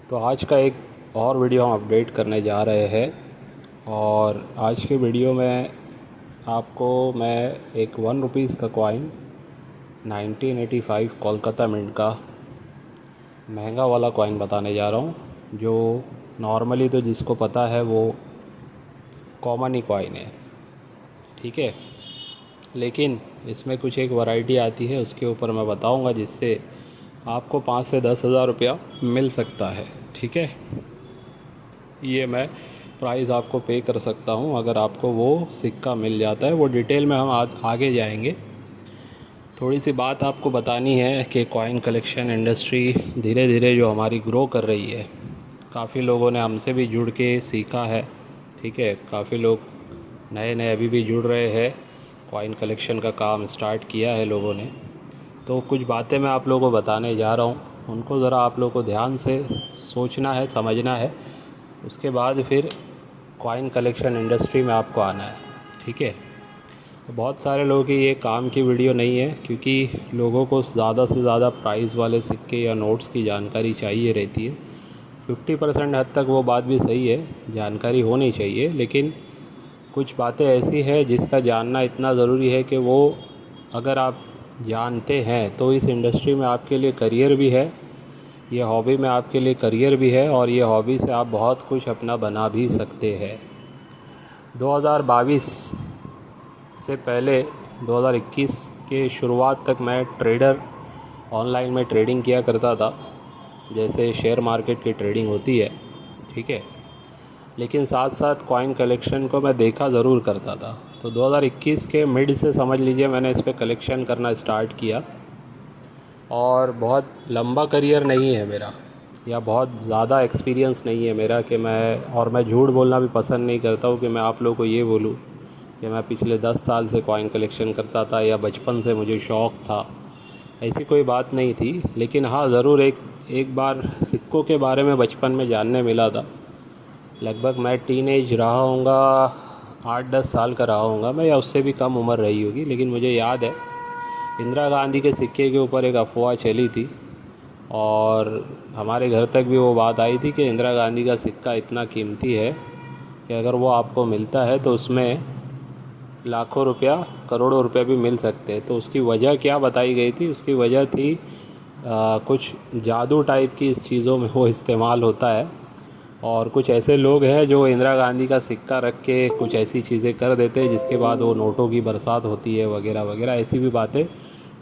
तो आज का एक और वीडियो हम अपडेट करने जा रहे हैं और आज के वीडियो में आपको मैं एक ₹1 का कॉइन 1985 कोलकाता मिंट का महंगा वाला कॉइन बताने जा रहा हूँ, जो नॉर्मली तो जिसको पता है वो कॉमन ही कॉइन है। ठीक है, लेकिन इसमें कुछ एक वैरायटी आती है, उसके ऊपर मैं बताऊँगा, जिससे आपको 5 से 10 हज़ार रुपया मिल सकता है। ठीक है, ये मैं प्राइस आपको पे कर सकता हूँ अगर आपको वो सिक्का मिल जाता है। वो डिटेल में हम आज आगे जाएंगे। थोड़ी सी बात आपको बतानी है कि कॉइन कलेक्शन इंडस्ट्री धीरे धीरे जो हमारी ग्रो कर रही है, काफ़ी लोगों ने हमसे भी जुड़ के सीखा है। ठीक है, काफ़ी लोग नए नए अभी भी जुड़ रहे हैं, कॉइन कलेक्शन का काम स्टार्ट किया है लोगों ने। तो कुछ बातें मैं आप लोगों को बताने जा रहा हूँ, उनको ज़रा आप लोगों को ध्यान से सोचना है, समझना है। उसके बाद फिर कॉइन कलेक्शन इंडस्ट्री में आपको आना है। ठीक है, बहुत सारे लोगों की ये काम की वीडियो नहीं है, क्योंकि लोगों को ज़्यादा से ज़्यादा प्राइस वाले सिक्के या नोट्स की जानकारी चाहिए रहती है। 50% हद तक वो बात भी सही है, जानकारी होनी चाहिए, लेकिन कुछ बातें ऐसी है जिसका जानना इतना ज़रूरी है कि वो अगर आप जानते हैं तो इस इंडस्ट्री में आपके लिए करियर भी है, ये हॉबी में आपके लिए करियर भी है, और ये हॉबी से आप बहुत कुछ अपना बना भी सकते हैं। 2022 से पहले 2021 के शुरुआत तक मैं ट्रेडर ऑनलाइन में ट्रेडिंग किया करता था, जैसे शेयर मार्केट की ट्रेडिंग होती है। ठीक है, लेकिन साथ साथ कॉइन कलेक्शन को मैं देखा ज़रूर करता था। तो 2021 के मिड से समझ लीजिए मैंने इस पर कलेक्शन करना स्टार्ट किया, और बहुत लंबा करियर नहीं है मेरा, या बहुत ज़्यादा एक्सपीरियंस नहीं है मेरा कि मैं झूठ बोलना भी पसंद नहीं करता हूँ कि मैं आप लोगों को ये बोलूँ कि मैं पिछले 10 साल से कॉइन कलेक्शन करता था या बचपन से मुझे शौक़ था। ऐसी कोई बात नहीं थी, लेकिन हाँ ज़रूर एक बार सिक्कों के बारे में बचपन में जानने मिला था। लगभग मैं टीनेज रहा होऊंगा, 8-10 साल का रहा होऊंगा मैं, या उससे भी कम उम्र रही होगी, लेकिन मुझे याद है इंदिरा गांधी के सिक्के के ऊपर एक अफवाह चली थी, और हमारे घर तक भी वो बात आई थी कि इंदिरा गांधी का सिक्का इतना कीमती है कि अगर वो आपको मिलता है तो उसमें लाखों रुपया, करोड़ों रुपए भी मिल सकते हैं। तो उसकी वजह क्या बताई गई थी? उसकी वजह थी कुछ जादू टाइप की इस चीज़ों में वो इस्तेमाल होता है, और कुछ ऐसे लोग हैं जो इंदिरा गांधी का सिक्का रख के कुछ ऐसी चीज़ें कर देते हैं जिसके बाद वो नोटों की बरसात होती है वगैरह वगैरह। ऐसी भी बातें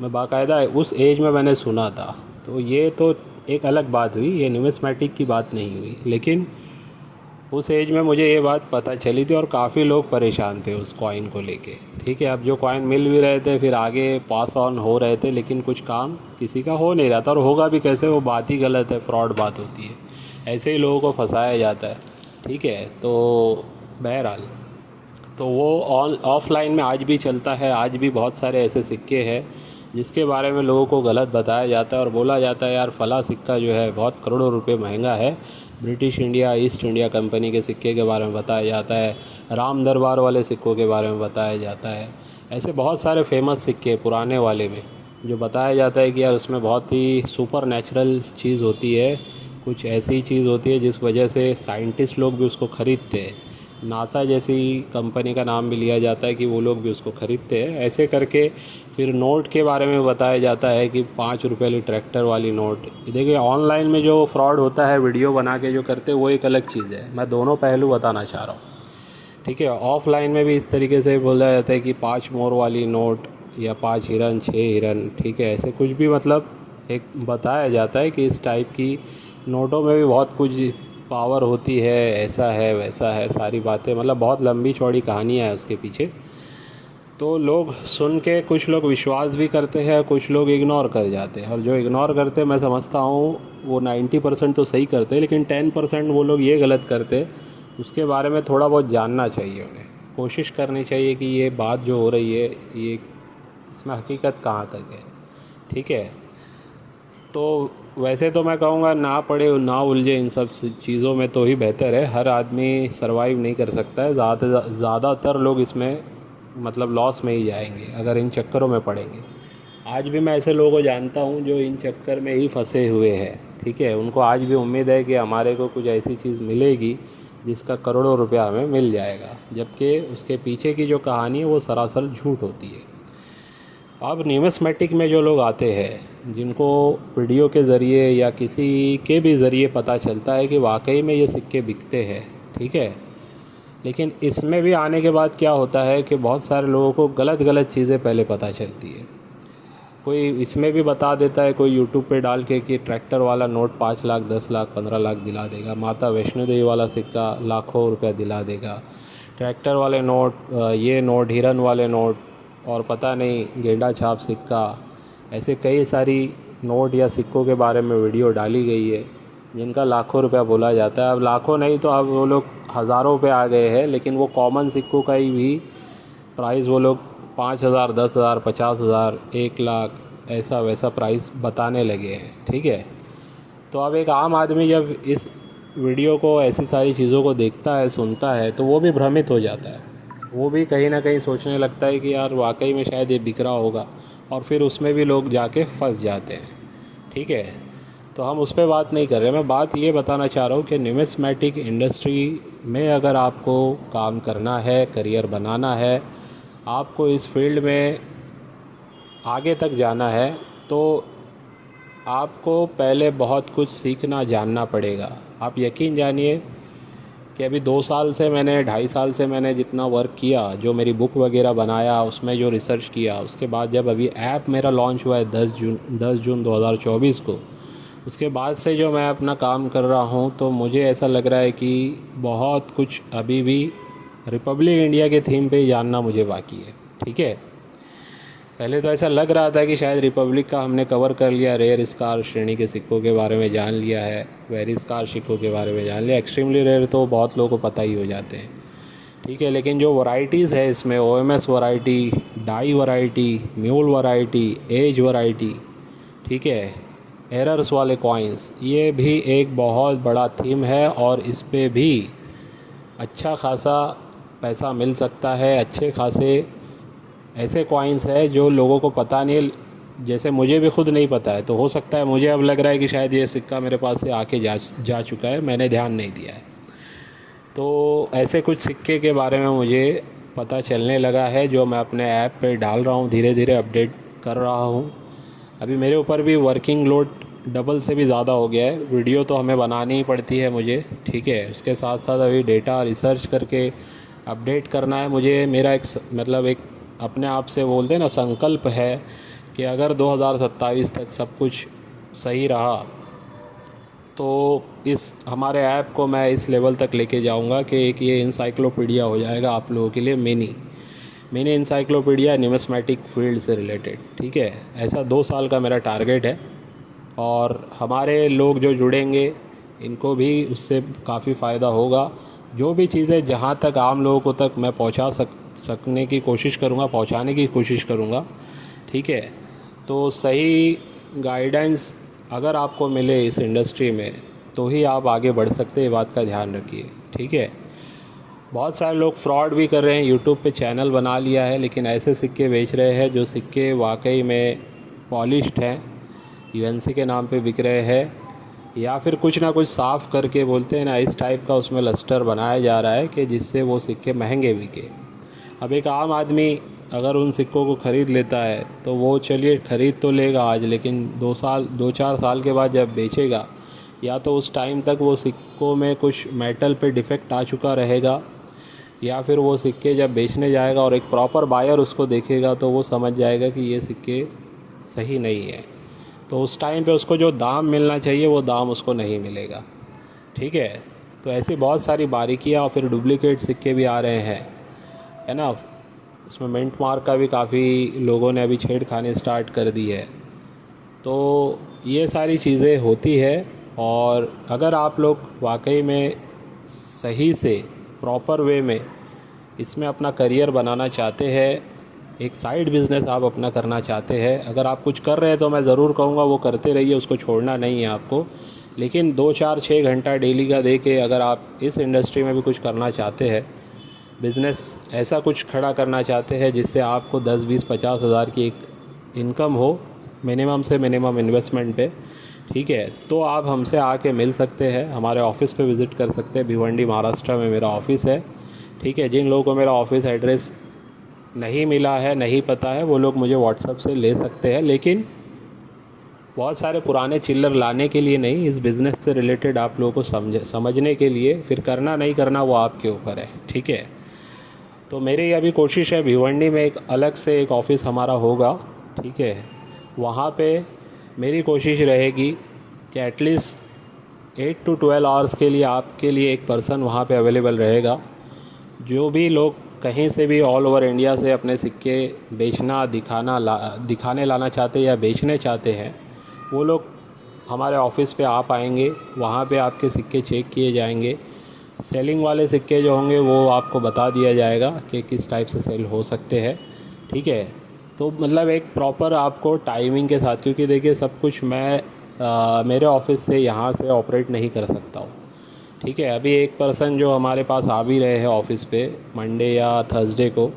मैं बाकायदा उस एज में मैंने सुना था। तो ये तो एक अलग बात हुई, ये न्यूमिस्मेटिक की बात नहीं हुई, लेकिन उस एज में मुझे ये बात पता चली थी और काफ़ी लोग परेशान थे उस कॉइन को लेके। ठीक है, अब जो कॉइन मिल भी रहे थे फिर आगे पास ऑन हो रहे थे, लेकिन कुछ काम किसी का हो नहीं रहा था, और होगा भी कैसे? वो बात ही गलत है, फ्रॉड बात होती है, ऐसे ही लोगों को फंसाया जाता है। ठीक है, तो बहरहाल तो वो ऑफलाइन में आज भी चलता है। आज भी बहुत सारे ऐसे सिक्के हैं जिसके बारे में लोगों को गलत बताया जाता है और बोला जाता है यार फला सिक्का जो है बहुत करोड़ों रुपए महंगा है। British India, east India company के सिक्के के बारे में बताया जाता है, राम दरबार वाले सिक्कों के बारे में बताया जाता है। ऐसे बहुत सारे फेमस सिक्के पुराने वाले में जो बताया जाता है कि यार उसमें बहुत ही सुपर नेचुरल चीज़ होती है, कुछ ऐसी चीज़ होती है जिस वजह से साइंटिस्ट लोग भी उसको ख़रीदते हैं। नासा जैसी कंपनी का नाम भी लिया जाता है कि वो लोग भी उसको ख़रीदते हैं। ऐसे करके फिर नोट के बारे में बताया जाता है कि 5 रुपये वाली ट्रैक्टर वाली नोट। देखिए, ऑनलाइन में जो फ्रॉड होता है वीडियो बना के जो करते हैं वो एक अलग चीज़ है, मैं दोनों पहलू बताना चाह रहा हूँ। ठीक है, ऑफलाइन में भी इस तरीके से बोला जाता है कि 5 मोर वाली नोट, या 5 हिरन, 6 हिरन। ठीक है, ऐसे कुछ भी मतलब एक बताया जाता है कि इस टाइप की नोटों में भी बहुत कुछ पावर होती है, ऐसा है वैसा है, सारी बातें मतलब बहुत लंबी चौड़ी कहानियाँ है उसके पीछे। तो लोग सुन के कुछ लोग विश्वास भी करते हैं, कुछ लोग इग्नोर कर जाते हैं, और जो इग्नोर करते हैं मैं समझता हूँ वो 90% तो सही करते हैं, लेकिन 10% वो लोग ये गलत करते हैं। उसके बारे में थोड़ा बहुत जानना चाहिए उन्हें, कोशिश करनी चाहिए कि ये बात जो हो रही है ये इसमें हकीकत कहाँ तक है। ठीक है, तो वैसे तो मैं कहूँगा ना पढ़े ना उलझे इन सब चीज़ों में तो ही बेहतर है। हर आदमी सरवाइव नहीं कर सकता है, ज़्यादातर लोग इसमें मतलब लॉस में ही जाएंगे अगर इन चक्करों में पड़ेंगे। आज भी मैं ऐसे लोगों को जानता हूँ जो इन चक्कर में ही फंसे हुए हैं। ठीक है, उनको आज भी उम्मीद है कि हमारे को कुछ ऐसी चीज़ मिलेगी जिसका करोड़ों रुपया हमें मिल जाएगा, जबकि उसके पीछे की जो कहानी है वो सरासर झूठ होती है। अब न्यूमिस्मेटिक में जो लोग आते हैं, जिनको वीडियो के ज़रिए या किसी के भी ज़रिए पता चलता है कि वाकई में ये सिक्के बिकते हैं, ठीक है, लेकिन इसमें भी आने के बाद क्या होता है कि बहुत सारे लोगों को गलत गलत चीज़ें पहले पता चलती है। कोई इसमें भी बता देता है, कोई यूट्यूब पे डाल के कि ट्रैक्टर वाला नोट 5 लाख 10 लाख 15 लाख दिला देगा, माता वैष्णो देवी वाला सिक्का लाखों रुपया दिला देगा, ट्रैक्टर वाले नोट, ये नोट, हिरन वाले नोट, और पता नहीं गेंडा छाप सिक्का, ऐसे कई सारी नोट या सिक्कों के बारे में वीडियो डाली गई है जिनका लाखों रुपया बोला जाता है। अब लाखों नहीं तो अब वो लोग हज़ारों पे आ गए हैं, लेकिन वो कॉमन सिक्कों का ही भी प्राइस वो लोग 5,000 10,000 50,000 1 लाख ऐसा वैसा प्राइस बताने लगे हैं, ठीक है। तो अब एक आम आदमी जब इस वीडियो को, ऐसी सारी चीज़ों को देखता है, सुनता है, तो वो भी भ्रमित हो जाता है। वो भी कहीं ना कहीं सोचने लगता है कि यार वाकई में शायद ये बिक रहा होगा, और फिर उसमें भी लोग जाके फंस जाते हैं, ठीक है। तो हम उस पर बात नहीं कर रहे, मैं बात ये बताना चाह रहा हूँ कि न्यूमिस्मेटिक इंडस्ट्री में अगर आपको काम करना है, करियर बनाना है, आपको इस फील्ड में आगे तक जाना है, तो आपको पहले बहुत कुछ सीखना जानना पड़ेगा। आप यकीन जानिए कि अभी 2 साल से मैंने, 2.5 साल से मैंने जितना वर्क किया, जो मेरी बुक वगैरह बनाया, उसमें जो रिसर्च किया, उसके बाद जब अभी ऐप मेरा लॉन्च हुआ है 10 जून 2024 को, उसके बाद से जो मैं अपना काम कर रहा हूँ, तो मुझे ऐसा लग रहा है कि बहुत कुछ अभी भी रिपब्लिक इंडिया के थीम पे ही जानना मुझे बाकी है, ठीक है। पहले तो ऐसा लग रहा था कि शायद रिपब्लिक का हमने कवर कर लिया, रेयर स्कार श्रेणी के सिक्कों के बारे में जान लिया है, वेरी स्कार सिक्कों के बारे में जान लिया, एक्सट्रीमली रेयर तो बहुत लोगों को पता ही हो जाते हैं, ठीक है। लेकिन जो वैरायटीज़ है इसमें, OMS वैरायटी, डाई वैरायटी, म्यूल वैरायटी, एज वैरायटी, ठीक है, एरर्स वाले कॉइन्स, ये भी एक बहुत बड़ा थीम है, और इस पे भी अच्छा खासा पैसा मिल सकता है। अच्छे खासे ऐसे कॉइन्स है जो लोगों को पता नहीं, जैसे मुझे भी खुद नहीं पता है, तो हो सकता है मुझे अब लग रहा है कि शायद ये सिक्का मेरे पास से आके जा चुका है, मैंने ध्यान नहीं दिया है। तो ऐसे कुछ सिक्के के बारे में मुझे पता चलने लगा है, जो मैं अपने ऐप पे डाल रहा हूँ, धीरे धीरे अपडेट कर रहा हूँ। अभी मेरे ऊपर भी वर्किंग लोड डबल से भी ज़्यादा हो गया है। वीडियो तो हमें बनानी ही पड़ती है मुझे, ठीक है, उसके साथ साथ अभी डेटा रिसर्च करके अपडेट करना है मुझे। मेरा एक मतलब एक अपने आप से बोलते हैं ना, संकल्प है कि अगर 2027 तक सब कुछ सही रहा, तो इस हमारे ऐप को मैं इस लेवल तक लेके जाऊंगा कि एक ये इंसाइक्लोपीडिया हो जाएगा आप लोगों के लिए, मिनी इंसाइक्लोपीडिया न्यूमिस्मेटिक फील्ड से रिलेटेड, ठीक है। ऐसा 2 साल का मेरा टारगेट है, और हमारे लोग जो जुड़ेंगे इनको भी उससे काफ़ी फ़ायदा होगा। जो भी चीज़ें जहाँ तक आम लोगों को तक मैं पहुँचा सकने की कोशिश करूँगा, पहुँचाने की कोशिश करूँगा, ठीक है। तो सही गाइडेंस अगर आपको मिले इस इंडस्ट्री में, तो ही आप आगे बढ़ सकते हैं, बात का ध्यान रखिए, ठीक है। बहुत सारे लोग फ्रॉड भी कर रहे हैं, यूट्यूब पे चैनल बना लिया है, लेकिन ऐसे सिक्के बेच रहे हैं जो सिक्के वाकई में पॉलिश्ड हैं, UNC के नाम पे बिक रहे हैं, या फिर कुछ ना कुछ साफ़ करके, बोलते हैं ना, इस टाइप का उसमें लस्टर बनाया जा रहा है कि जिससे वो सिक्के महंगे बिके। अब एक आम आदमी अगर उन सिक्कों को ख़रीद लेता है, तो वो चलिए ख़रीद तो लेगा आज, लेकिन 2-4 साल के बाद जब बेचेगा, या तो उस टाइम तक वो सिक्कों में कुछ मेटल पे डिफ़ेक्ट आ चुका रहेगा, या फिर वो सिक्के जब बेचने जाएगा और एक प्रॉपर बायर उसको देखेगा, तो वो समझ जाएगा कि ये सिक्के सही नहीं है। तो उस टाइम पे उसको जो दाम मिलना चाहिए वो दाम उसको नहीं मिलेगा, ठीक है। तो ऐसी बहुत सारी बारीकियाँ, और फिर डुप्लीकेट सिक्के भी आ रहे हैं, है ना। उसमें मिंट मार्क का भी काफ़ी लोगों ने अभी छेड़खानी स्टार्ट कर दी है। तो ये सारी चीज़ें होती है, और अगर आप लोग वाकई में सही से प्रॉपर वे में इसमें अपना करियर बनाना चाहते हैं, एक साइड बिज़नेस आप अपना करना चाहते हैं, अगर आप कुछ कर रहे हैं तो मैं ज़रूर कहूँगा वो करते रहिए, उसको छोड़ना नहीं है आपको। लेकिन 2-4-6 घंटा डेली का दे के अगर आप इस इंडस्ट्री में भी कुछ करना चाहते हैं, बिज़नेस ऐसा कुछ खड़ा करना चाहते हैं जिससे आपको 10-20-50 हज़ार की एक इनकम हो, मिनिमम से मिनिमम इन्वेस्टमेंट पे, ठीक है। तो आप हमसे आके मिल सकते हैं, हमारे ऑफ़िस पे विज़िट कर सकते हैं। भिवंडी महाराष्ट्र में मेरा ऑफ़िस है। ठीक है। जिन लोगों को मेरा ऑफ़िस एड्रेस नहीं मिला है, नहीं पता है, वो लोग मुझे व्हाट्सएप से ले सकते हैं। लेकिन बहुत सारे पुराने चिल्लर लाने के लिए नहीं, इस बिज़नेस से रिलेटेड आप लोगों को समझने के लिए, फिर करना नहीं करना वो आपके ऊपर है। ठीक है। तो मेरी अभी कोशिश है भिवंडी में एक अलग से एक ऑफ़िस हमारा होगा। ठीक है। वहाँ पे मेरी कोशिश रहेगी कि एटलीस्ट 8 to 12 आवर्स के लिए आपके लिए एक पर्सन वहाँ पे अवेलेबल रहेगा। जो भी लोग कहीं से भी ऑल ओवर इंडिया से अपने सिक्के बेचना, दिखाने लाना चाहते या बेचने चाहते हैं, वो लोग हमारे ऑफ़िस पे आ पाएंगे। वहाँ पे आपके सिक्के चेक किए जाएंगे। सेलिंग वाले सिक्के जो होंगे वो आपको बता दिया जाएगा कि किस टाइप से सेल हो सकते हैं। ठीक है। तो मतलब एक प्रॉपर आपको टाइमिंग के साथ, क्योंकि देखिए सब कुछ मैं मेरे ऑफ़िस से यहाँ से ऑपरेट नहीं कर सकता हूँ। ठीक है। अभी एक पर्सन जो हमारे पास आ भी रहे हैं ऑफ़िस पे मंडे या थर्सडे को,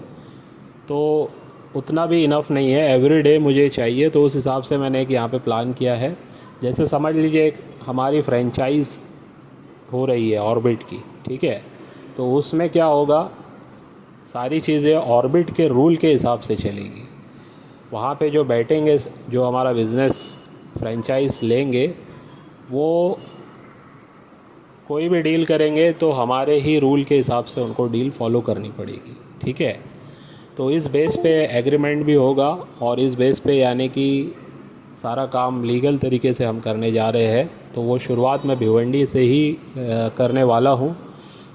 तो उतना भी इनफ नहीं है, एवरीडे मुझे चाहिए। तो उस हिसाब से मैंने एक यहाँ पे प्लान किया है। जैसे समझ लीजिए एक हमारी फ्रेंचाइज़ हो रही है ऑर्बिट की। ठीक है। तो उसमें क्या होगा, सारी चीज़ें ऑर्बिट के रूल के हिसाब से चलेगी। वहाँ पे जो बैठेंगे, जो हमारा बिज़नेस फ्रेंचाइज़ लेंगे, वो कोई भी डील करेंगे तो हमारे ही रूल के हिसाब से उनको डील फॉलो करनी पड़ेगी। ठीक है। तो इस बेस पे एग्रीमेंट भी होगा, और इस बेस पे यानी कि सारा काम लीगल तरीके से हम करने जा रहे हैं। तो वो शुरुआत मैं भिवंडी से ही करने वाला हूँ।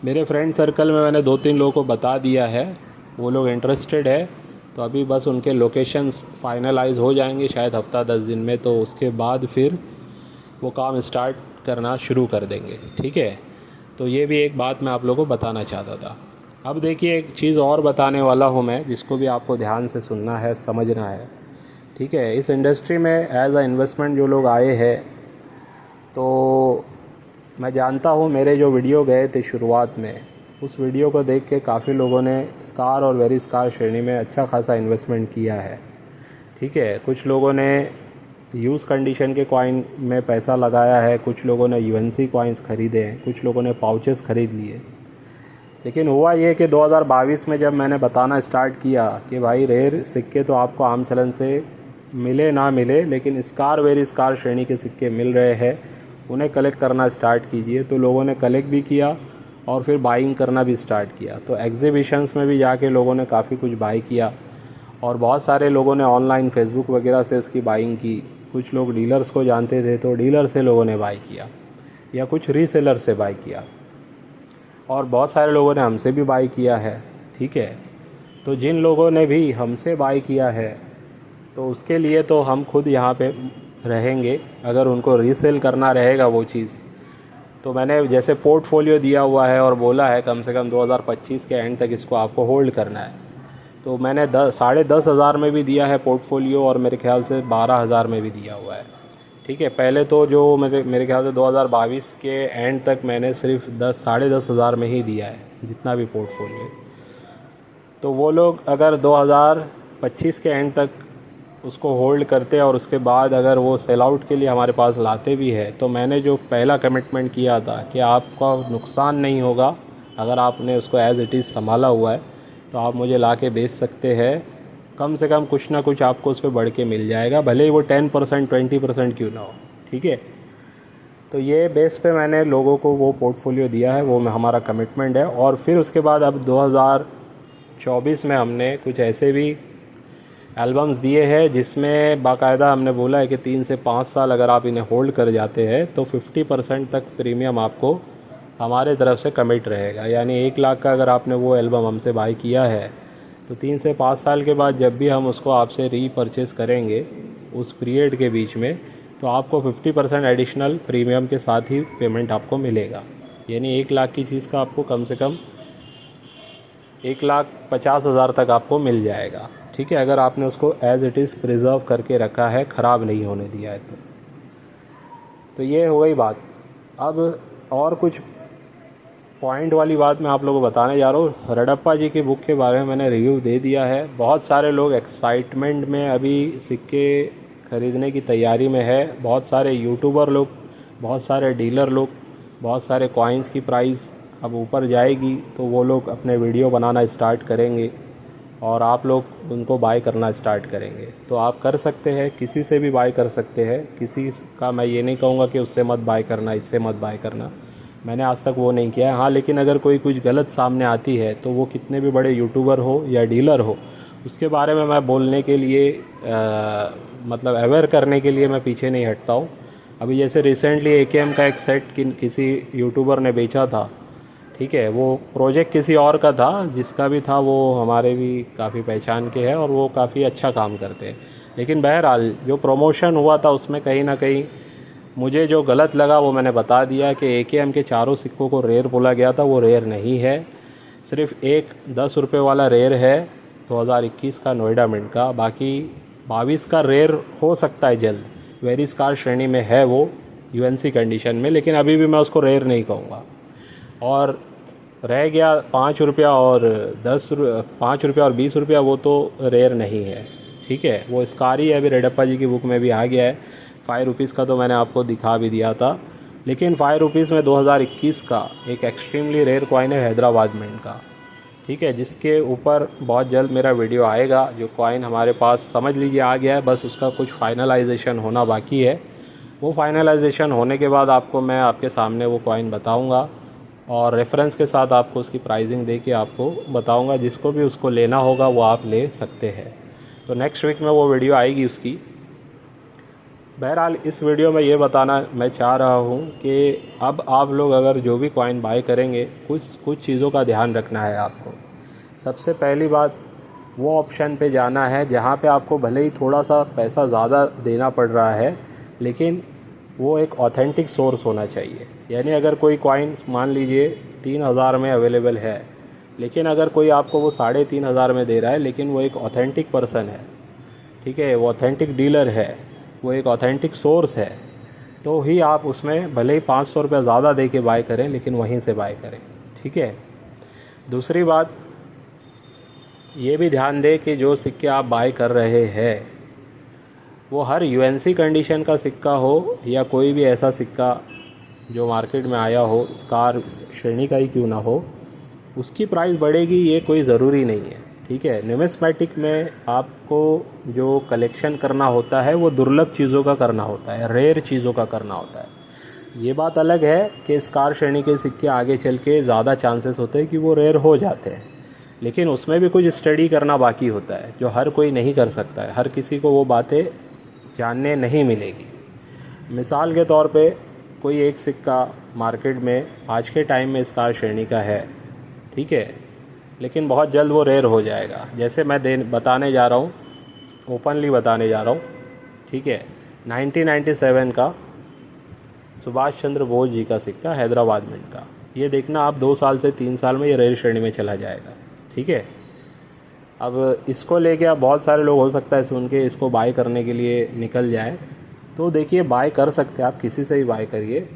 मेरे फ्रेंड सर्कल में मैंने 2-3 लोगों को बता दिया है, वो लोग इंटरेस्टेड है। तो अभी बस उनके लोकेशंस फाइनलाइज हो जाएंगे शायद हफ़्ता 10 दिन में, तो उसके बाद फिर वो काम स्टार्ट करना शुरू कर देंगे। ठीक है। तो ये भी एक बात मैं आप लोगों को बताना चाहता था। अब देखिए एक चीज़ और बताने वाला हूँ मैं, जिसको भी आपको ध्यान से सुनना है, समझना है। ठीक है। इस इंडस्ट्री में एज अ इन्वेस्टमेंट जो लोग आए हैं, तो मैं जानता हूँ मेरे जो वीडियो गए थे शुरुआत में, उस वीडियो को देख के काफ़ी लोगों ने स्कार और वेरी स्कार श्रेणी में अच्छा खासा इन्वेस्टमेंट किया है। ठीक है। कुछ लोगों ने यूज़ कंडीशन के कॉइन में पैसा लगाया है, कुछ लोगों ने यूएनसी कॉइन्स ख़रीदे हैं, कुछ लोगों ने पाउचेस ख़रीद लिए। लेकिन हुआ ये कि 2022 में जब मैंने बताना स्टार्ट किया कि भाई रेयर सिक्के तो आपको आम चलन से मिले ना मिले, लेकिन स्कार वेरी स्कार श्रेणी के सिक्के मिल रहे हैं, उन्हें कलेक्ट करना स्टार्ट कीजिए। तो लोगों ने कलेक्ट भी किया और फिर बाइंग करना भी स्टार्ट किया। तो एग्जीबिशंस में भी जाके लोगों ने काफ़ी कुछ बाई किया, और बहुत सारे लोगों ने ऑनलाइन फेसबुक वगैरह से उसकी बाइंग की। कुछ लोग डीलर्स को जानते थे तो डीलर से लोगों ने बाई किया, या कुछ रीसेलर से बाई किया, और बहुत सारे लोगों ने हमसे भी बाई किया है। ठीक है। तो जिन लोगों ने भी हमसे बाई किया है, तो उसके लिए तो हम खुद यहाँ पे रहेंगे। अगर उनको रीसेल करना रहेगा वो चीज़, तो मैंने जैसे पोर्टफोलियो दिया हुआ है और बोला है कम से कम 2025 के एंड तक इसको आपको होल्ड करना है। तो मैंने 10,500 में भी दिया है पोर्टफोलियो, और मेरे ख्याल से 12,000 में भी दिया हुआ है। ठीक है। पहले तो जो मेरे ख्याल से 2022 के एंड तक मैंने सिर्फ 10,500 में ही दिया है जितना भी पोर्टफोलियो। तो वो लोग अगर 2025 के एंड तक उसको होल्ड करते और उसके बाद अगर वो सेल आउट के लिए हमारे पास लाते भी है, तो मैंने जो पहला कमिटमेंट किया था कि आपका नुकसान नहीं होगा अगर आपने उसको एज़ इट इज़ संभाला हुआ है, तो आप मुझे ला के बेच सकते हैं। कम से कम कुछ ना कुछ आपको उस पर बढ़ के मिल जाएगा, भले ही वो 10% 20% क्यों ना हो। ठीक है। तो ये बेस पे मैंने लोगों को वो पोर्टफोलियो दिया है, वो हमारा कमिटमेंट है। और फिर उसके बाद अब 2024 में हमने कुछ ऐसे भी एल्बम्स दिए हैं जिसमें बाकायदा हमने बोला है कि 3 से 5 साल अगर आप इन्हें होल्ड कर जाते हैं तो 50% तक प्रीमियम आपको हमारे तरफ से कमिट रहेगा। यानी 1 लाख का अगर आपने वो एल्बम हमसे बाई किया है, तो 3 से 5 साल के बाद जब भी हम उसको आपसे रीपरचेस करेंगे उस पीरियड के बीच में, तो आपको 50% एडिशनल प्रीमियम के साथ ही पेमेंट आपको मिलेगा। यानी 1 लाख की चीज़ का आपको कम से कम 1,50,000 तक आपको मिल जाएगा। ठीक है। अगर आपने उसको एज़ इट इज़ प्रिजर्व करके रखा है, ख़राब नहीं होने दिया है तो ये हो गई बात। अब और कुछ पॉइंट वाली बात मैं आप लोगों को बताने जा रहा हूँ। रडप्पा जी की बुक के बारे में मैंने रिव्यू दे दिया है। बहुत सारे लोग एक्साइटमेंट में अभी सिक्के ख़रीदने की तैयारी में है। बहुत सारे यूट्यूबर लोग, बहुत सारे डीलर लोग, बहुत सारे कॉइन्स की प्राइस अब ऊपर जाएगी तो वो लोग अपने वीडियो बनाना स्टार्ट करेंगे और आप लोग उनको बाय करना स्टार्ट करेंगे। तो आप कर सकते हैं, किसी से भी बाय कर सकते हैं। किसी का मैं ये नहीं कहूँगा कि उससे मत बाय करना, इससे मत बाय करना, मैंने आज तक वो नहीं किया है। हाँ, लेकिन अगर कोई कुछ गलत सामने आती है तो वो कितने भी बड़े यूट्यूबर हो या डीलर हो, उसके बारे में मैं बोलने के लिए मतलब अवेयर करने के लिए मैं पीछे नहीं हटता हूँ। अभी जैसे रिसेंटली AKM का एक सेट किसी यूट्यूबर ने बेचा था, ठीक है, वो प्रोजेक्ट किसी और का था, जिसका भी था वो हमारे भी काफ़ी पहचान के हैं और वो काफ़ी अच्छा काम करते हैं। लेकिन बहरहाल जो प्रमोशन हुआ था उसमें कहीं ना कहीं मुझे जो गलत लगा वो मैंने बता दिया कि AKM के चारों सिक्कों को रेयर बोला गया था। वो रेयर नहीं है, सिर्फ एक 10 रुपये वाला रेयर है 2021 का नोएडा मिंट का। बाकी 22 का रेयर हो सकता है जल्द, वेरी स्कार श्रेणी में है वो UNC कंडीशन में, लेकिन अभी भी मैं उसको रेयर नहीं कहूँगा। और रह गया 5 रुपया और 5 रुपया और 20 रुपया, वो तो रेयर नहीं है, ठीक है, वो स्कार ही है। अभी रेडप्पा जी की बुक में भी आ गया है। 5 रुपीज़ का तो मैंने आपको दिखा भी दिया था, लेकिन 5 रुपीज़ में 2021 का एक एक्सट्रीमली रेयर कॉइन है हैदराबाद मिंट का, ठीक है, जिसके ऊपर बहुत जल्द मेरा वीडियो आएगा। जो कॉइन हमारे पास समझ लीजिए आ गया है, बस उसका कुछ फाइनलाइजेशन होना बाकी है। वो फाइनलाइजेशन होने के बाद आपको मैं आपके सामने वो कॉइन बताऊंगा और रेफरेंस के साथ आपको उसकी प्राइसिंग दे के आपको बताऊंगा। जिसको भी उसको लेना होगा वो आप ले सकते हैं। तो नेक्स्ट वीक में वो वीडियो आएगी उसकी। बहरहाल इस वीडियो में ये बताना मैं चाह रहा हूँ कि अब आप लोग अगर जो भी कॉइन बाय करेंगे, कुछ चीज़ों का ध्यान रखना है आपको। सबसे पहली बात, वो ऑप्शन पे जाना है जहाँ पे आपको भले ही थोड़ा सा पैसा ज़्यादा देना पड़ रहा है, लेकिन वो एक ऑथेंटिक सोर्स होना चाहिए। यानी अगर कोई कॉइन मान लीजिए 3000 में अवेलेबल है, लेकिन अगर कोई आपको वो 3500 में दे रहा है, लेकिन वो एक ऑथेंटिक पर्सन है, ठीक है, वो ऑथेंटिक डीलर है, वो एक ऑथेंटिक सोर्स है, तो ही आप उसमें भले ही 500 रुपये ज़्यादा दे के बाय करें, लेकिन वहीं से बाय करें, ठीक है। दूसरी बात ये भी ध्यान दें कि जो सिक्के आप बाय कर रहे हैं वो हर UNC कंडीशन का सिक्का हो या कोई भी ऐसा सिक्का जो मार्केट में आया हो, स्कार श्रेणी का ही क्यों ना हो, उसकी प्राइस बढ़ेगी ये कोई ज़रूरी नहीं है, ठीक है। न्यूमिस्मेटिक में आपको जो कलेक्शन करना होता है वो दुर्लभ चीज़ों का करना होता है, रेयर चीज़ों का करना होता है। ये बात अलग है कि स्कार श्रेणी के सिक्के आगे चल के ज़्यादा चांसेस होते हैं कि वो रेयर हो जाते हैं, लेकिन उसमें भी कुछ स्टडी करना बाकी होता है जो हर कोई नहीं कर सकता है। हर किसी को वो बातें जानने नहीं मिलेगी। मिसाल के तौर पे कोई एक सिक्का मार्केट में आज के टाइम में स्कार श्रेणी का है, ठीक है, लेकिन बहुत जल्द वो रेयर हो जाएगा। जैसे मैं बताने जा रहा हूँ, ओपनली बताने जा रहा हूँ, ठीक है, 1997 का सुभाष चंद्र बोस जी का सिक्का हैदराबाद मिंट का, ये देखना आप 2 साल से 3 साल में ये रेयर श्रेणी में चला जाएगा, ठीक है। अब इसको लेके आप बहुत सारे लोग हो सकता है सुन के इसको बाय करने के लिए निकल जाए, तो देखिए बाय कर सकते हैं आप, किसी से ही बाय करिए,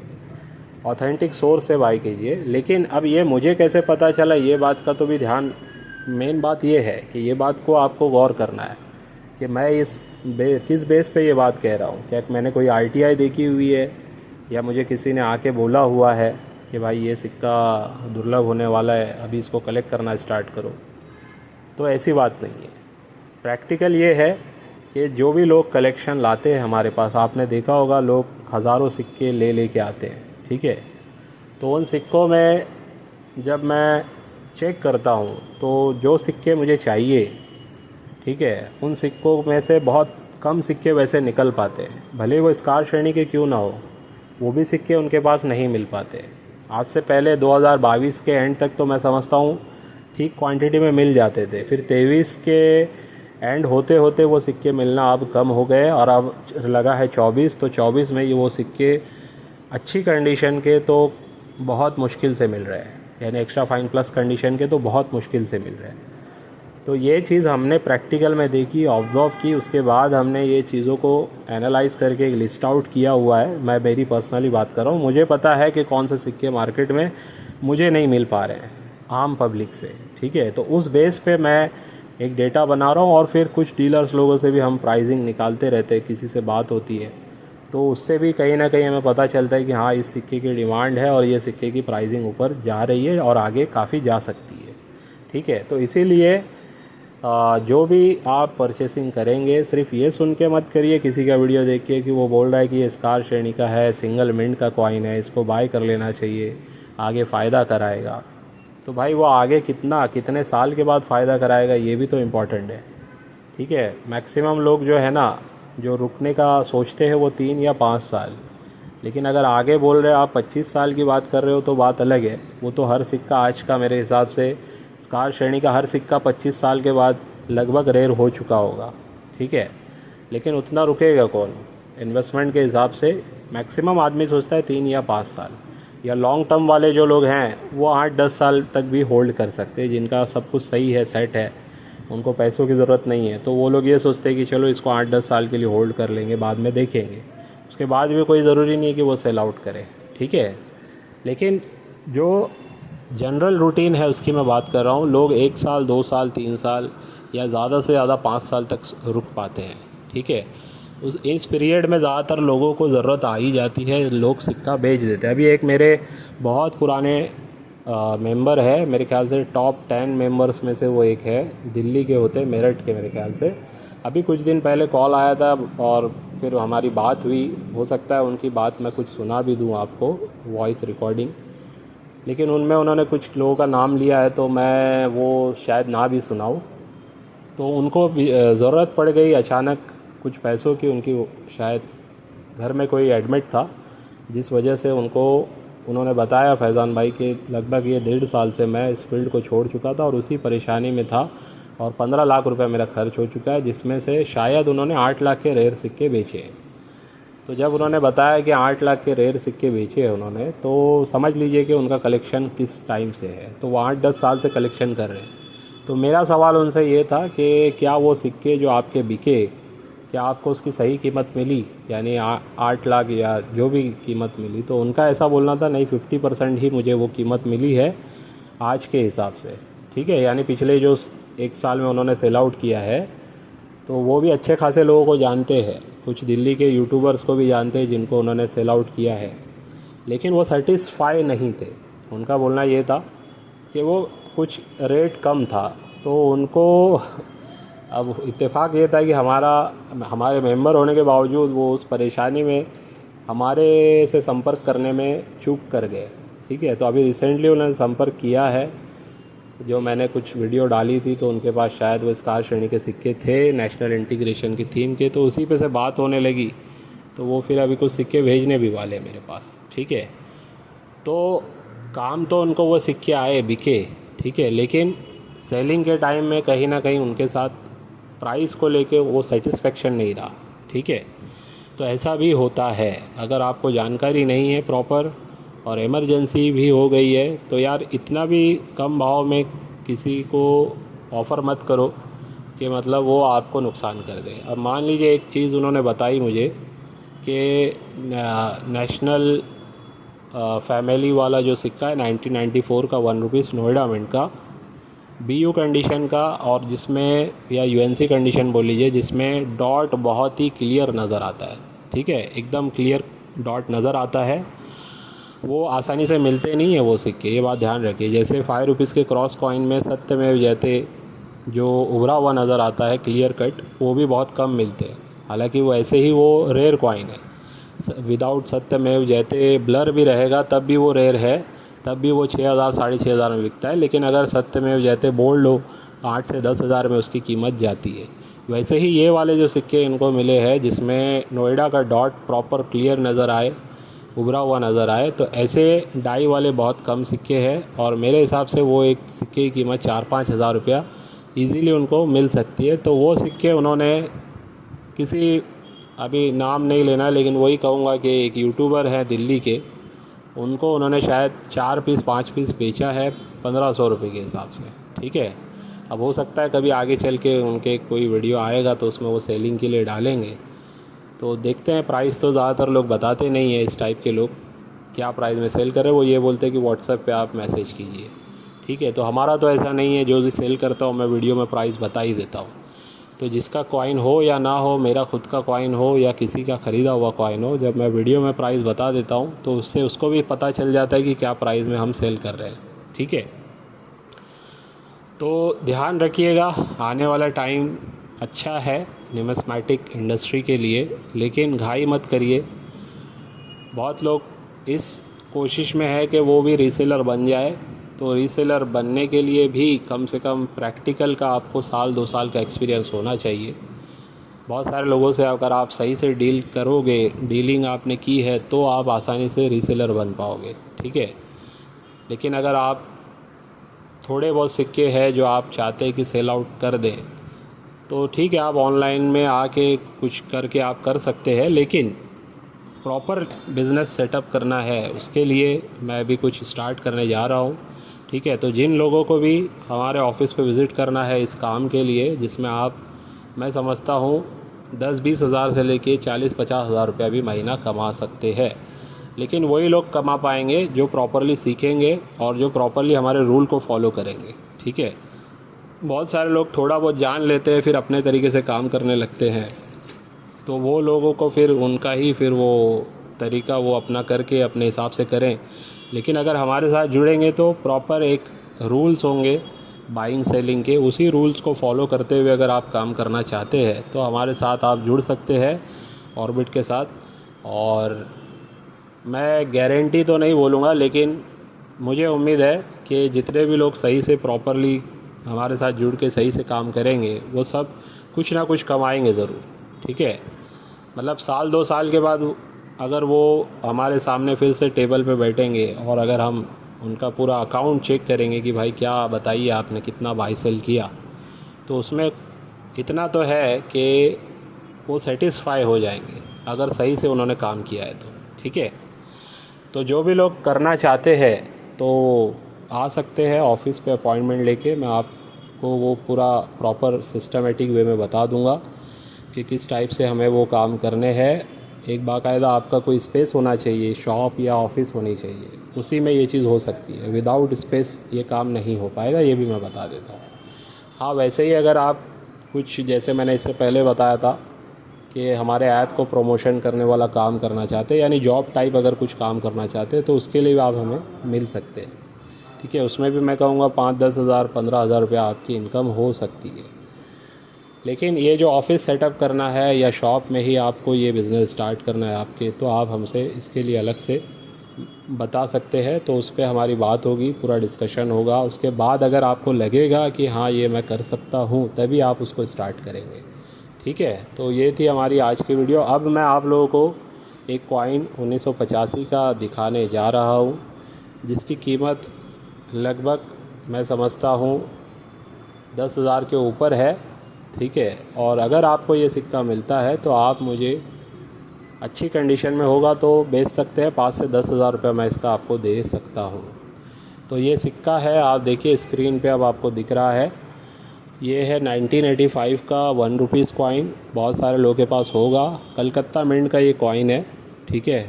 ऑथेंटिक सोर्स से बाय कीजिए। लेकिन अब ये मुझे कैसे पता चला, ये बात का तो भी ध्यान, मेन बात ये है कि ये बात को आपको गौर करना है कि मैं किस बेस पे ये बात कह रहा हूँ। क्या मैंने कोई RTI देखी हुई है या मुझे किसी ने आके बोला हुआ है कि भाई ये सिक्का दुर्लभ होने वाला है, अभी इसको कलेक्ट करना स्टार्ट करो, तो ऐसी बात नहीं है। प्रैक्टिकल ये है कि जो भी लोग कलेक्शन लाते हैं हमारे पास, आपने देखा होगा लोग हज़ारों सिक्के ले के आते हैं, ठीक है, तो उन सिक्कों में जब मैं चेक करता हूँ तो जो सिक्के मुझे चाहिए, ठीक है, उन सिक्कों में से बहुत कम सिक्के वैसे निकल पाते हैं। भले वो स्कार श्रेणी के क्यों ना हो, वो भी सिक्के उनके पास नहीं मिल पाते। आज से पहले 2022 के एंड तक तो मैं समझता हूँ ठीक क्वांटिटी में मिल जाते थे, फिर 23 के एंड होते होते वो सिक्के मिलना अब कम हो गए और अब लगा है 24, तो 24 में ये वो सिक्के अच्छी कंडीशन के तो बहुत मुश्किल से मिल रहे हैं, यानी एक्स्ट्रा फाइन प्लस कंडीशन के तो बहुत मुश्किल से मिल रहे हैं। तो ये चीज़ हमने प्रैक्टिकल में देखी, ऑब्जर्व की, उसके बाद हमने ये चीज़ों को एनालाइज करके एक लिस्ट आउट किया हुआ है। मैं मेरी पर्सनली बात कर रहा हूँ, मुझे पता है कि कौन से सिक्के मार्केट में मुझे नहीं मिल पा रहे हैं आम पब्लिक से, ठीक है। तो उस बेस पे मैं एक डेटा बना रहा हूँ और फिर कुछ डीलर्स लोगों से भी हम प्राइसिंग निकालते रहते हैं, किसी से बात होती है तो उससे भी कहीं ना कहीं हमें पता चलता है कि हाँ इस सिक्के की डिमांड है और ये सिक्के की प्राइसिंग ऊपर जा रही है और आगे काफ़ी जा सकती है। ठीक है, तो इसीलिए जो भी आप परचेसिंग करेंगे सिर्फ ये सुन के मत करिए किसी का वीडियो देखिए कि वो बोल रहा है कि ये स्कार श्रेणी का है, सिंगल मिंट का कॉइन है, इसको बाय कर लेना चाहिए, आगे फ़ायदा कराएगा। तो भाई वो आगे कितने साल के बाद फ़ायदा कराएगा ये भी तो इम्पॉर्टेंट है। ठीक है, मैक्सिमम लोग जो है ना जो रुकने का सोचते हैं वो 3 या 5 साल, लेकिन अगर आगे बोल रहे हो आप 25 साल की बात कर रहे हो तो बात अलग है। वो तो हर सिक्का आज का मेरे हिसाब से स्कार श्रेणी का हर सिक्का 25 साल के बाद लगभग रेयर हो चुका होगा। ठीक है, लेकिन उतना रुकेगा कौन इन्वेस्टमेंट के हिसाब से। मैक्सिमम आदमी सोचता है 3 या 5 साल, या लॉन्ग टर्म वाले जो लोग हैं वो 8-10 साल तक भी होल्ड कर सकते हैं, जिनका सब कुछ सही है, सेट है, उनको पैसों की ज़रूरत नहीं है, तो वो लोग ये सोचते हैं कि चलो इसको 8-10 साल के लिए होल्ड कर लेंगे, बाद में देखेंगे। उसके बाद भी कोई ज़रूरी नहीं है कि वो सेल आउट करे। ठीक है, लेकिन जो जनरल रूटीन है उसकी मैं बात कर रहा हूँ। लोग 1 साल 2 साल 3 साल या ज़्यादा से ज़्यादा 5 साल तक रुक पाते हैं। ठीक है, इस पीरियड में ज़्यादातर लोगों को ज़रूरत आ ही जाती है, लोग सिक्का बेच देते हैं। अभी एक मेरे बहुत पुराने मेंबर है, मेरे ख्याल से टॉप 10 मेंबर्स में से वो एक है, दिल्ली के होते, मेरठ के मेरे ख्याल से। अभी कुछ दिन पहले कॉल आया था और फिर हमारी बात हुई। हो सकता है उनकी बात मैं कुछ सुना भी दूँ आपको, वॉइस रिकॉर्डिंग, लेकिन उनमें उन्होंने कुछ लोगों का नाम लिया है तो मैं वो शायद ना भी सुनाऊँ। तो उनको ज़रूरत पड़ गई अचानक कुछ पैसों की, उनकी शायद घर में कोई एडमिट था, जिस वजह से उन्होंने बताया फैज़ान भाई कि लगभग ये 1.5 साल से मैं इस फील्ड को छोड़ चुका था और उसी परेशानी में था और 15 लाख रुपए मेरा खर्च हो चुका है, जिसमें से शायद उन्होंने 8 लाख के रेयर सिक्के बेचे हैं। तो जब उन्होंने बताया कि 8 लाख के रेयर सिक्के बेचे हैं उन्होंने, तो समझ लीजिए कि उनका कलेक्शन किस टाइम से है, तो वो 8-10 साल से कलेक्शन कर रहे हैं। तो मेरा सवाल उनसे ये था कि क्या वो सिक्के जो आपके बिके, क्या आपको उसकी सही कीमत मिली, यानी 8 लाख या जो भी कीमत मिली। तो उनका ऐसा बोलना था नहीं, 50% ही मुझे वो कीमत मिली है आज के हिसाब से। ठीक है, यानी पिछले जो 1 साल में उन्होंने सेल आउट किया है, तो वो भी अच्छे खासे लोगों को जानते हैं, कुछ दिल्ली के यूट्यूबर्स को भी जानते हैं जिनको उन्होंने सेल आउट किया है, लेकिन वो सेटिस्फाई नहीं थे। उनका बोलना ये था कि वो कुछ रेट कम था, तो उनको अब इत्तेफाक ये था कि हमारे मेंबर होने के बावजूद वो उस परेशानी में हमारे से संपर्क करने में चूक कर गए। ठीक है, तो अभी रिसेंटली उन्होंने संपर्क किया है, जो मैंने कुछ वीडियो डाली थी तो उनके पास शायद वो स्कार श्रेणी के सिक्के थे नेशनल इंटीग्रेशन की थीम के, तो उसी पे से बात होने लगी, तो वो फिर अभी कुछ सिक्के भेजने भी वाले हैं मेरे पास। ठीक है, तो काम तो उनको वो सिक्के आए, बिके। ठीक है, लेकिन सेलिंग के टाइम में कहीं ना कहीं उनके साथ प्राइस को लेके वो सेटिस्फेक्शन नहीं रहा। ठीक है, तो ऐसा भी होता है। अगर आपको जानकारी नहीं है प्रॉपर और इमरजेंसी भी हो गई है तो यार इतना भी कम भाव में किसी को ऑफ़र मत करो कि मतलब वो आपको नुकसान कर दे। अब मान लीजिए एक चीज़ उन्होंने बताई मुझे कि नेशनल फैमिली वाला जो सिक्का है 1994 का 1 रुपीज़ नोएडा मिंट का, बीयू कंडीशन का, और जिसमें या यूएनसी कंडीशन बोल लीजिए, जिसमें डॉट बहुत ही क्लियर नज़र आता है। ठीक है, एकदम क्लियर डॉट नज़र आता है, वो आसानी से मिलते नहीं है वो सिक्के, ये बात ध्यान रखिए। जैसे 5 रुपीज़ के क्रॉस कॉइन में सत्यमेव जयते जो उभरा हुआ नज़र आता है क्लियर कट, वो भी बहुत कम मिलते हैं, हालांकि वो ऐसे ही वो रेयर कॉइन है। विदाउट सत्यमेव जयते ब्लर भी रहेगा तब भी वो रेयर है, तब भी वो 6,000 6,500 में बिकता है, लेकिन अगर सत्यमेव जयते बोल्ड हो 8 से 10,000 में उसकी कीमत जाती है। वैसे ही ये वाले जो सिक्के इनको मिले हैं जिसमें नोएडा का डॉट प्रॉपर क्लियर नज़र आए, उभरा हुआ नज़र आए, तो ऐसे डाई वाले बहुत कम सिक्के हैं और मेरे हिसाब से वो एक सिक्के की कीमत 4-5 हज़ार रुपया ईज़िली उनको मिल सकती है। तो वो सिक्के उन्होंने किसी, अभी नाम नहीं लेना, लेकिन वही कहूँगा कि एक यूट्यूबर है दिल्ली के, उनको उन्होंने शायद 4 पीस 5 पीस बेचा है 1,500 रुपये के हिसाब से। ठीक है, अब हो सकता है कभी आगे चल के उनके कोई वीडियो आएगा तो उसमें वो सेलिंग के लिए डालेंगे, तो देखते हैं। प्राइस तो ज़्यादातर लोग बताते नहीं है, इस टाइप के लोग क्या प्राइस में सेल कर रहे हैं, वो ये बोलते हैं कि व्हाट्सएप पे आप मैसेज कीजिए। ठीक है। तो हमारा तो ऐसा नहीं है, जो भी सेल करता हूँ मैं वीडियो में प्राइस बता ही देता हूँ। तो जिसका कॉइन हो या ना हो, मेरा खुद का कॉइन हो या किसी का ख़रीदा हुआ कॉइन हो, जब मैं वीडियो में प्राइस बता देता हूँ तो उससे उसको भी पता चल जाता है कि क्या प्राइस में हम सेल कर रहे हैं। ठीक है। तो ध्यान रखिएगा, आने वाला टाइम अच्छा है न्यूमिस्मैटिक इंडस्ट्री के लिए, लेकिन घाई मत करिए। बहुत लोग इस कोशिश में है कि वो भी रीसेलर बन जाए। तो रीसेलर बनने के लिए भी कम से कम प्रैक्टिकल का आपको 1-2 साल का एक्सपीरियंस होना चाहिए। बहुत सारे लोगों से अगर आप सही से डील करोगे, डीलिंग आपने की है, तो आप आसानी से रीसेलर बन पाओगे। ठीक है। लेकिन अगर आप थोड़े बहुत सिक्के हैं जो आप चाहते हैं कि सेल आउट कर दें, तो ठीक है, आप ऑनलाइन में आके कुछ करके आप कर सकते हैं, लेकिन प्रॉपर बिज़नेस सेटअप करना है, उसके लिए मैं भी कुछ स्टार्ट करने जा रहा हूँ। ठीक है। तो जिन लोगों को भी हमारे ऑफिस पे विज़िट करना है इस काम के लिए, जिसमें आप, मैं समझता हूँ 10-20 हज़ार से लेके 40-50 हज़ार रुपया भी महीना कमा सकते हैं। लेकिन वही लोग कमा पाएंगे जो प्रॉपरली सीखेंगे और जो प्रॉपरली हमारे रूल को फॉलो करेंगे। ठीक है। बहुत सारे लोग थोड़ा बहुत जान लेते हैं, फिर अपने तरीके से काम करने लगते हैं, तो वो लोगों को फिर उनका ही फिर वो तरीका वो अपना करके अपने हिसाब से करें। लेकिन अगर हमारे साथ जुड़ेंगे तो प्रॉपर एक रूल्स होंगे बाइंग सेलिंग के, उसी रूल्स को फॉलो करते हुए अगर आप काम करना चाहते हैं तो हमारे साथ आप जुड़ सकते हैं ऑर्बिट के साथ। और मैं गारंटी तो नहीं बोलूँगा, लेकिन मुझे उम्मीद है कि जितने भी लोग सही से प्रॉपरली हमारे साथ जुड़ के सही से काम करेंगे, वो सब कुछ ना कुछ कमाएंगे ज़रूर। ठीक है। मतलब 1-2 साल के बाद अगर वो हमारे सामने फिर से टेबल पे बैठेंगे और अगर हम उनका पूरा अकाउंट चेक करेंगे कि भाई क्या बताइए आपने कितना बाई सेल किया, तो उसमें इतना तो है कि वो सेटिस्फाई हो जाएंगे अगर सही से उन्होंने काम किया है तो। ठीक है। तो जो भी लोग करना चाहते हैं तो आ सकते हैं ऑफिस पे अपॉइंटमेंट लेके, मैं आपको वो पूरा प्रॉपर सिस्टमेटिक वे में बता दूंगा कि किस टाइप से हमें वो काम करने हैं। एक बाकायदा आपका कोई स्पेस होना चाहिए, शॉप या ऑफिस होनी चाहिए, उसी में ये चीज़ हो सकती है। विदाउट स्पेस ये काम नहीं हो पाएगा, ये भी मैं बता देता हूँ। हाँ, वैसे ही अगर आप कुछ, जैसे मैंने इससे पहले बताया था कि हमारे ऐप को प्रमोशन करने वाला काम करना चाहते हैं, यानी जॉब टाइप अगर कुछ काम करना चाहते हैं, तो उसके लिए भी आप हमें मिल सकते हैं। ठीक है। उसमें भी मैं कहूँगा 5-10 हज़ार 15 हज़ार रुपया आपकी इनकम हो सकती है। लेकिन ये जो ऑफिस सेटअप करना है या शॉप में ही आपको ये बिज़नेस स्टार्ट करना है आपके, तो आप हमसे इसके लिए अलग से बता सकते हैं। तो उस पर हमारी बात होगी, पूरा डिस्कशन होगा। उसके बाद अगर आपको लगेगा कि हाँ ये मैं कर सकता हूँ, तभी आप उसको स्टार्ट करेंगे। ठीक है। तो ये थी हमारी आज की वीडियो। अब मैं आप लोगों को एक कॉइन 1985 का दिखाने जा रहा हूँ, जिसकी कीमत लगभग मैं समझता हूँ 10 हज़ार के ऊपर है। ठीक है। और अगर आपको ये सिक्का मिलता है तो आप मुझे, अच्छी कंडीशन में होगा तो बेच सकते हैं, 5 से 10 हज़ार रुपये मैं इसका आपको दे सकता हूँ। तो ये सिक्का है, आप देखिए स्क्रीन पे अब आपको दिख रहा है। ये है 1985 का 1 रुपीज़ कॉइन। बहुत सारे लोगों के पास होगा, कलकत्ता मिंट का ये कॉइन है। ठीक है।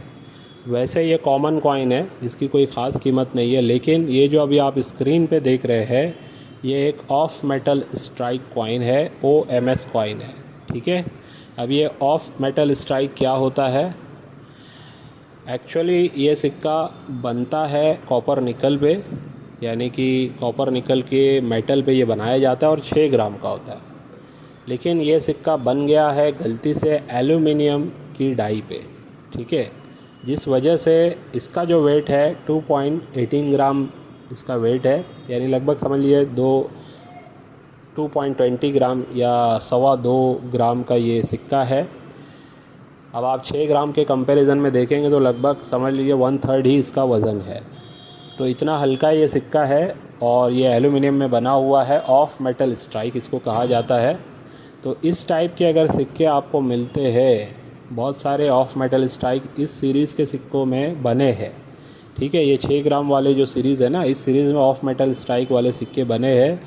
वैसे ये कॉमन कॉइन है, इसकी कोई ख़ास कीमत नहीं है, लेकिन ये जो अभी आप स्क्रीन पे देख रहे हैं, ये एक ऑफ मेटल स्ट्राइक कॉइन है, OMS कॉइन है। ठीक है। अब ये ऑफ मेटल स्ट्राइक क्या होता है? एक्चुअली ये सिक्का बनता है कॉपर निकल पे, यानी कि कॉपर निकल के मेटल पे ये बनाया जाता है और 6 ग्राम का होता है। लेकिन ये सिक्का बन गया है गलती से एल्यूमिनियम की डाई पे। ठीक है। जिस वजह से इसका जो वेट है 2.18 ग्राम इसका वेट है, यानी लगभग समझ लीजिए 2.20 ग्राम या 2.25 ग्राम का ये सिक्का है। अब आप 6 ग्राम के कंपैरिजन में देखेंगे तो लगभग समझ लीजिए 1/3 ही इसका वज़न है। तो इतना हल्का ये सिक्का है और ये एल्यूमिनियम में बना हुआ है, ऑफ मेटल स्ट्राइक इसको कहा जाता है। तो इस टाइप के अगर सिक्के आपको मिलते हैं, बहुत सारे ऑफ मेटल स्ट्राइक इस सीरीज़ के सिक्कों में बने हैं। ठीक है। ये 6 ग्राम वाले जो सीरीज़ है ना, इस सीरीज़ में ऑफ मेटल स्ट्राइक वाले सिक्के बने हैं।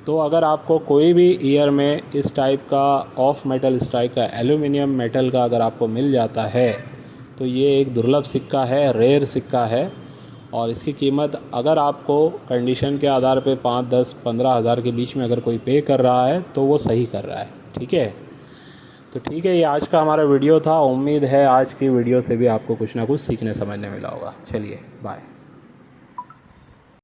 तो अगर आपको कोई भी ईयर में इस टाइप का ऑफ मेटल स्ट्राइक का एल्यूमिनियम मेटल का अगर आपको मिल जाता है, तो ये एक दुर्लभ सिक्का है, रेयर सिक्का है। और इसकी कीमत अगर आपको कंडीशन के आधार पे 5, 10, 15 हज़ार के बीच में अगर कोई पे कर रहा है तो वो सही कर रहा है। ठीक है, तो ठीक है, ये आज का हमारा वीडियो था। उम्मीद है आज की वीडियो से भी आपको कुछ ना कुछ सीखने समझने मिला होगा। चलिए बाय।